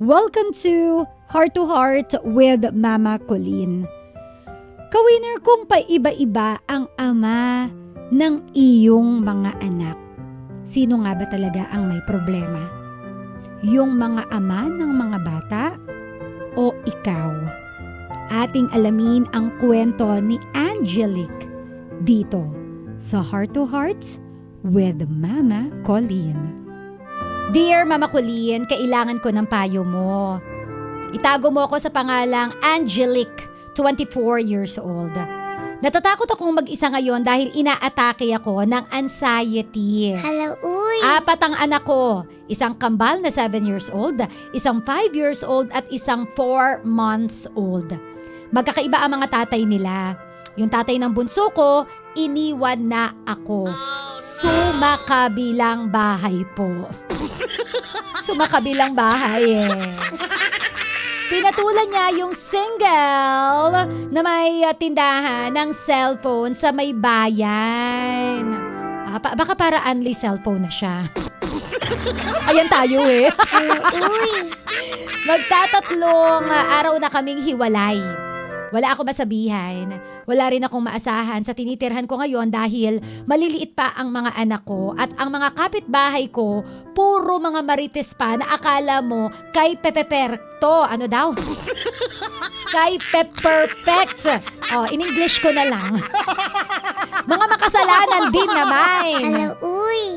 Welcome to Heart with Mama Colleen. Kawinner, kung paiba-iba ang ama ng iyong mga anak, sino nga ba talaga ang may problema? Yung mga ama ng mga bata o ikaw? Ating alamin ang kwento ni Angelique dito sa Heart to Heart with Mama Colleen. Dear Mama Colleen, kailangan ko ng payo mo. Itago mo ako sa pangalang Angelique, 24 years old. Natatakot akong mag-isa ngayon dahil inaatake ako ng anxiety. Hello, uy! 4 ang anak ko. Isang kambal na 7 years old, isang 5 years old at isang 4 months old. Magkakaiba ang mga tatay nila. Yung tatay ng bunso ko, iniwan na ako. Sumakabilang bahay po. Sumakabilang bahay Pinatulan niya yung single na may tindahan ng cellphone sa may bayan. Baka para only cellphone na siya. Ayan tayo Hello, uy! Magtatatlong araw na kaming hiwalay. Wala ako masabihan. Wala rin akong maasahan sa tinitirhan ko ngayon dahil maliliit pa ang mga anak ko at ang mga kapitbahay ko, puro mga marites pa na akala mo kay Pepeperto. Ano daw? Kay Pepperfect. In English ko na lang. Mga makasalanan din naman. Hello, uy!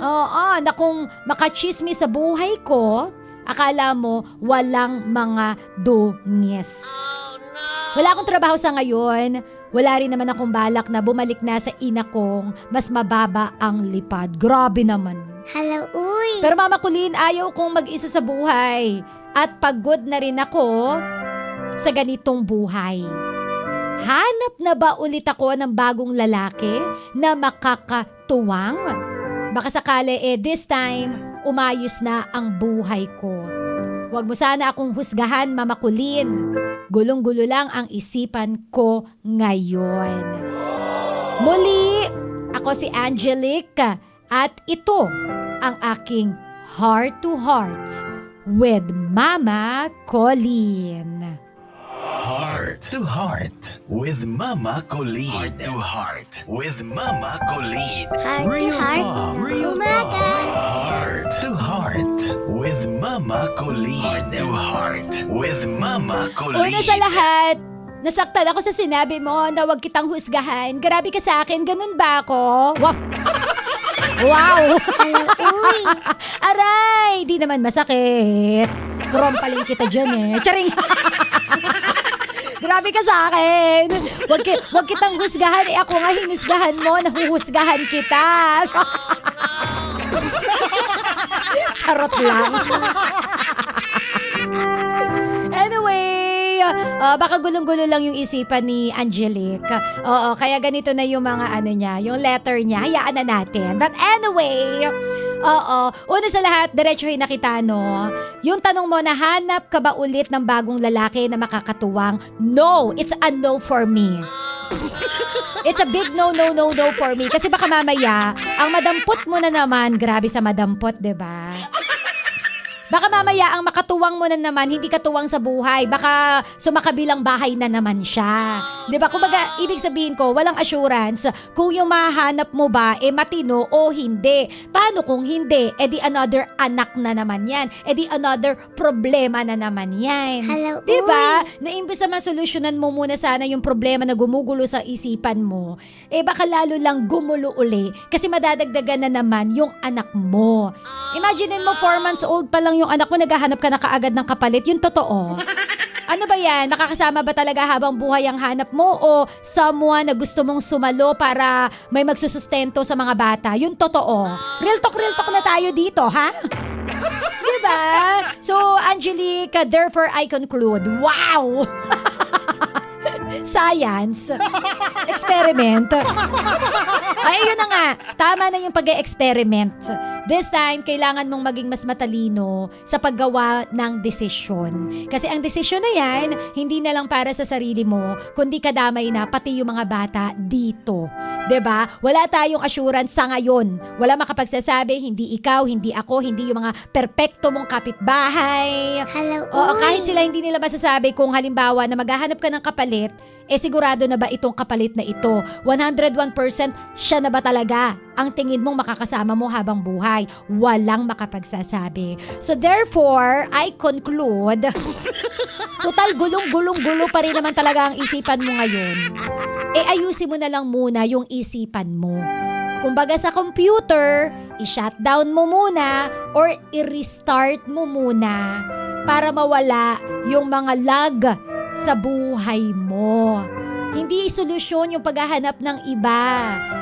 Na kung makachismis sa buhay ko, akala mo walang mga dungis. Wala akong trabaho sa ngayon. Wala rin naman akong balak na bumalik na sa ina kong mas mababa ang lipad. Grabe naman. Hello, uy! Pero Mama Colleen, ayaw kong mag-isa sa buhay. At pagod na rin ako sa ganitong buhay. Hanap na ba ulit ako ng bagong lalaki na makakatuwang? Baka sakali this time, umayos na ang buhay ko. Huwag mo sana akong husgahan, Mama Colleen. Gulong-gulo lang ang isipan ko ngayon. Muli, ako si Angelique at ito ang aking Heart to Heart with Mama Colleen. Heart to Heart with Mama Colleen. Heart to Heart with Mama Colleen. Heart to heart sa umaga. Heart to Heart with Mama Colleen. Heart to Heart with Mama Colleen. Una sa lahat, nasaktan ako sa sinabi mo na huwag kitang husgahan. Grabe ka sa akin, ganun ba ako? Wow! Wow! Hello, uy! Aray! Di naman masakit. Trompalin kita dyan Charing! Grabe ka sa akin. Wag kitang husgahan. Ako nga hinusgahan mo. Nahuhusgahan kita. Charot lang. Anyway, baka gulong-gulo lang yung isipan ni Angelique. Kaya ganito na yung mga niya, yung letter niya. Hayaan na natin. But anyway, una sa lahat, diretsuhin na kita, no? Yung tanong mo, nahanap ka ba ulit ng bagong lalaki na makakatuwang? No, it's a no for me. It's a big no for me. Kasi baka mamaya, ang madampot mo na naman, grabe sa madampot, diba? Baka mamaya ang makatuwang mo na naman, hindi katuwang sa buhay. Baka sumakabilang bahay na naman siya. Diba? Kumbaga, ibig sabihin ko, walang assurance kung yung mahanap mo ba, matino o hindi. Paano kung hindi? Di another anak na naman yan. Di another problema na naman yan. Hello, Diba? Na imbes na masolusyonan mo muna sana yung problema na gumugulo sa isipan mo, baka lalo lang gumulo uli kasi madadagdagan na naman yung anak mo. Imaginein mo, 4 months old pa lang yung anak mo, naghahanap ka na kaagad ng kapalit. Yung totoo. Ano ba yan? Nakakasama ba talaga habang buhay ang hanap mo o someone na gusto mong sumalo para may magsusustento sa mga bata? Yung totoo. Real talk na tayo dito, ha? Diba? So, Angelique, therefore I conclude, wow! Science. Experiment. Ay, yun na nga. Tama na yung pag-experiment. This time, kailangan mong maging mas matalino sa paggawa ng desisyon. Kasi ang desisyon na yan, hindi na lang para sa sarili mo, kundi kadamay na pati yung mga bata dito. 'Di ba? Wala tayong assurance sa ngayon. Wala makapagsasabi, hindi ikaw, hindi ako, hindi yung mga perpekto mong kapitbahay. Hello, Oo, uy. kahit sila hindi nila masasabi kung halimbawa na maghahanap ka ng kapalit, sigurado na ba itong kapalit na ito? 101% siya na ba talaga ang tingin mong makakasama mo habang buhay? Walang makapagsasabi. So therefore, I conclude, total gulong-gulong-gulo pa rin naman talaga ang isipan mo ngayon. Ayusin mo na lang muna yung isipan mo. Kumbaga sa computer, i-shutdown mo muna or i-restart mo muna para mawala yung mga lag sa buhay mo. Hindi solusyon yung paghahanap ng iba.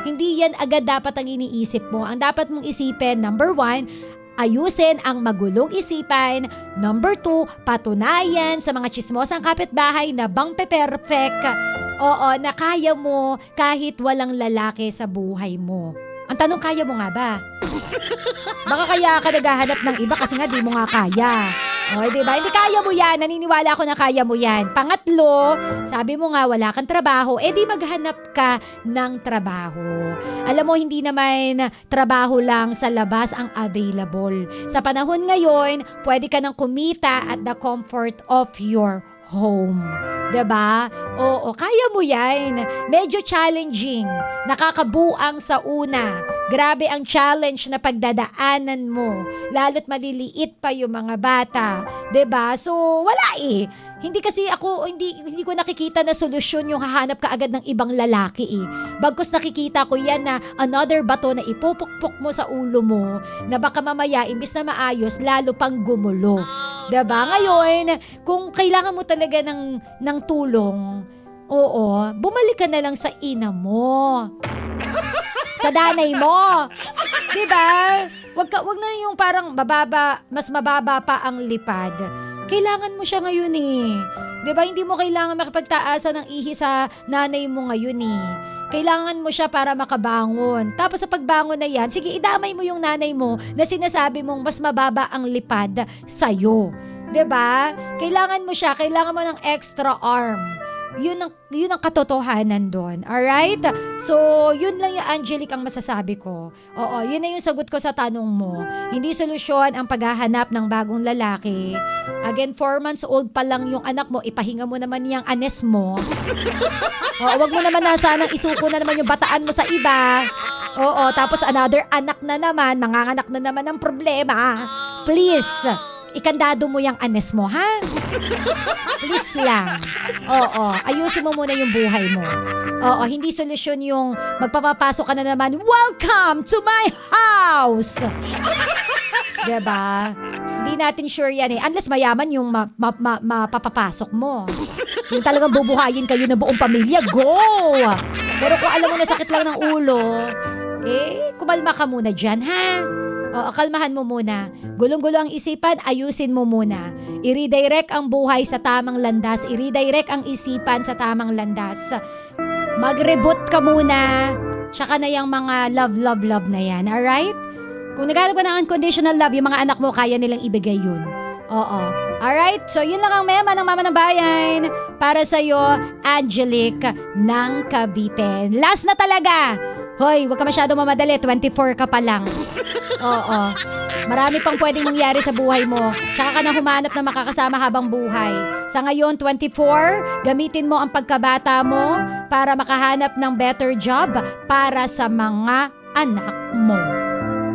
Hindi yan agad dapat ang iniisip mo. Ang dapat mong isipin, number 1, ayusin ang magulong isipan. Number 2, patunayan sa mga chismosang kapitbahay na bang perfect. Oo, na kaya mo kahit walang lalaki sa buhay mo. Ang tanong, kaya mo nga ba? Baka kaya ka naghahanap ng iba kasi nga di mo nga kaya. O, diba? Hindi kaya mo yan. Naniniwala ako na kaya mo yan. Pangatlo, sabi mo nga wala kang trabaho, di maghanap ka ng trabaho. Alam mo, hindi naman trabaho lang sa labas ang available. Sa panahon ngayon, pwede ka nang kumita at the comfort of your home. 'Di ba? Oo, kaya mo 'yan. Medyo challenging, nakakabuang sa una. Grabe ang challenge na pagdadaanan mo, lalo't maliliit pa yung mga bata, 'di ba? So, wala eh. Hindi kasi ako, hindi ko nakikita na solusyon yung hahanap ka agad ng ibang lalaki eh. Bagkus nakikita ko yan na another bato na ipupukpok mo sa ulo mo na baka mamaya imbis na maayos, lalo pang gumulo. Diba? Ngayon, kung kailangan mo talaga ng tulong, oo, bumalik ka na lang sa ina mo. Sa danay mo. Diba? Wag na yung parang mas mababa pa ang lipad. Kailangan mo siya ngayon eh. 'Di ba? Hindi mo kailangan makipagtaasan ng ihi sa nanay mo ngayon eh. Kailangan mo siya para makabangon. Tapos sa pagbangon na yan, sige, idamay mo yung nanay mo na sinasabi mong mas mababa ang lipad sa'yo. 'Di ba? Kailangan mo siya, kailangan mo ng extra arm. Yun ang katotohanan doon. Alright? So, yun lang yung Angelic ang masasabi ko. Oo, yun na yung sagot ko sa tanong mo. Hindi solusyon ang paghahanap ng bagong lalaki. Again, 4 months old pa lang yung anak mo, ipahinga mo naman yung anes mo. Oo, wag mo naman na sanang isuko na naman yung bataan mo sa iba. Oo, tapos another anak na naman, manganganak na naman ng problema. Please, ikandado mo yung anes mo, ha? Please lang. Oo, ayusin mo muna yung buhay mo. Oo, hindi solusyon yung magpapapasok ka na naman, welcome to my house! Diba? Hindi natin sure yan eh. Unless mayaman yung mapapapasok mo. Yung talagang bubuhayin kayo ng buong pamilya, go! Pero kung alam mo na sakit lang ng ulo, kumalma ka muna dyan, ha? O, kalmahan mo muna. Gulong-gulo ang isipan, ayusin mo muna. I-redirect ang buhay sa tamang landas. I-redirect ang isipan sa tamang landas. Mag-reboot ka muna. Tsaka na yung mga love na yan. Alright? Kung naghanap ka ng unconditional love, yung mga anak mo, kaya nilang ibigay yun. Oo. Alright? So, yun lang ang mema ng Mama ng Bayan. Para sa'yo, Angelic ng Cavite. Last na talaga. Hoy, wag ka masyado mamadali. 24 ka pa lang. Oo. Marami pang pwedeng mangyari sa buhay mo. Tsaka ka na humanap na makakasama habang buhay. Sa ngayon, 24, gamitin mo ang pagkabata mo para makahanap ng better job para sa mga anak mo.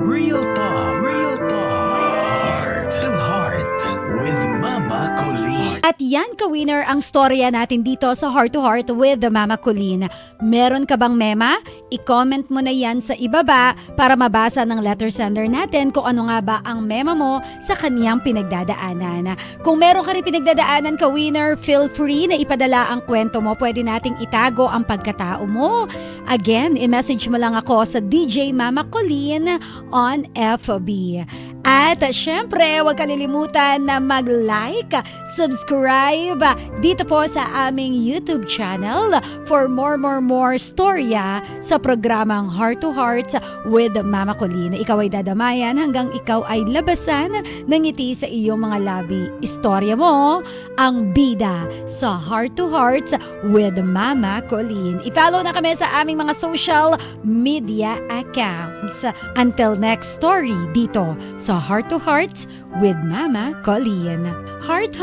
Real talk. Real talk. Heart to heart with Mama Colleen. At yan ka-winner ang storya natin dito sa Heart to Heart with the Mama Colleen. Meron ka bang mema? I-comment mo na yan sa ibaba para mabasa ng letter sender natin kung ano nga ba ang mema mo sa kaniyang pinagdadaanan. Kung meron ka rin pinagdadaanan ka-winner, feel free na ipadala ang kwento mo. Pwede nating itago ang pagkatao mo. Again, i-message mo lang ako sa DJ Mama Colleen on FB. At syempre, huwag kalilimutan na mag-like, subscribe dito po sa aming YouTube channel for more storya sa programang Heart to Heart with Mama Colleen. Ikaw ay dadamayan hanggang ikaw ay labasan ng ngiti sa iyong mga labi. Istorya mo ang bida sa Heart to Heart with Mama Colleen. I-follow na kami sa aming mga social media accounts. Until next story dito sa Heart to Heart with Mama Colleen. Heart.